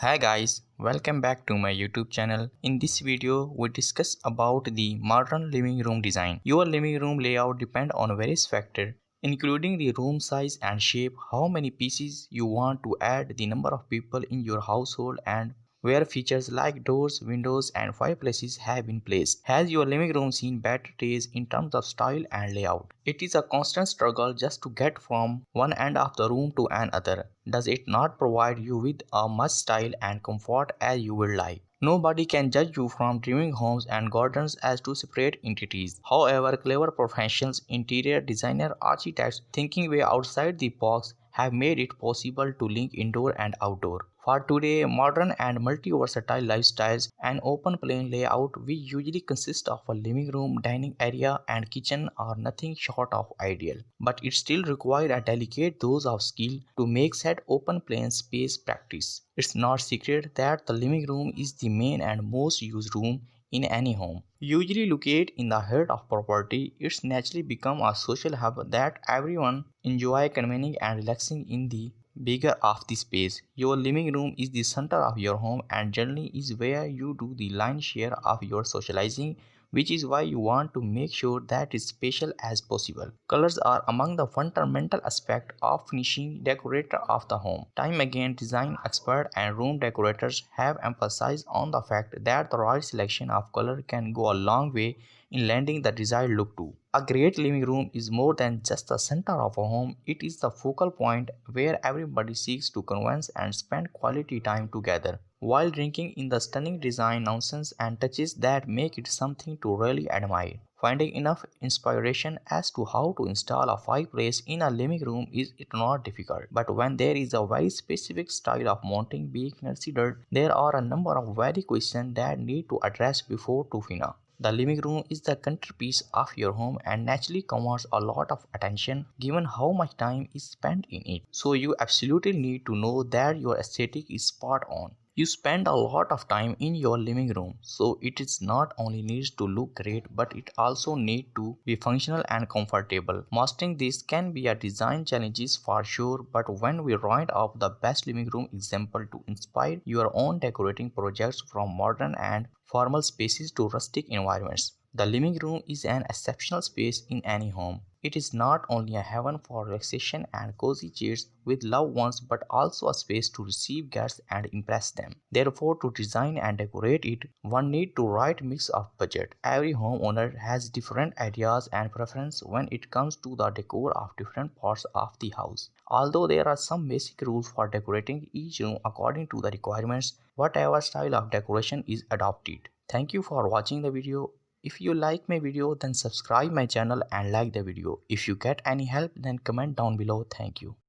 Hi guys, welcome back to my YouTube channel. In this video, we discuss about the modern living room design. Your living room layout depends on various factors, including the room size and shape, how many pieces you want to add, the number of people in your household, and where features like doors, windows, and fireplaces have been placed. Has your living room seen better days in terms of style and layout? It is a constant struggle just to get from one end of the room to another. Does it not provide you with as much style and comfort as you would like? Nobody can judge you from dreaming homes and gardens as two separate entities. However, clever professionals, interior designers, architects thinking way outside the box have made it possible to link indoor and outdoor. For today, modern and multi-versatile lifestyles, an open plan layout which usually consists of a living room, dining area, and kitchen are nothing short of ideal. But it still requires a delicate dose of skill to make said open plan space practice. It's not secret that the living room is the main and most used room in any home. Usually located in the heart of property, it's naturally become a social hub that everyone enjoy convening and relaxing in the bigger of the space. Your living room is the center of your home and generally is where you do the lion's share of your socializing, which is why you want to make sure that it's special as possible. Colors are among the fundamental aspect of finishing decorator of the home. Time again, design expert and room decorators have emphasized on the fact that the right selection of color can go a long way in lending the desired look to. A great living room is more than just the center of a home, it is the focal point where everybody seeks to converse and spend quality time together, while drinking in the stunning design nonsense and touches that make it something to really admire. Finding enough inspiration as to how to install a fireplace in a living room is not difficult, but when there is a very specific style of mounting being considered, there are a number of very questions that need to address before to finish. The living room is the centerpiece of your home and naturally commands a lot of attention given how much time is spent in it. So you absolutely need to know that your aesthetic is spot on. You spend a lot of time in your living room, so it is not only needs to look great but it also needs to be functional and comfortable. Mastering this can be a design challenges for sure, but when we round up the best living room example to inspire your own decorating projects from modern and formal spaces to rustic environments. The living room is an exceptional space in any home. It is not only a haven for relaxation and cozy chairs with loved ones but also a space to receive guests and impress them. Therefore, to design and decorate it, one needs to right mix of budget. Every homeowner has different ideas and preferences when it comes to the decor of different parts of the house. Although there are some basic rules for decorating each room according to the requirements, whatever style of decoration is adopted. Thank you for watching the video. If you like my video, then subscribe my channel and like the video. If you get any help, then comment down below. Thank you.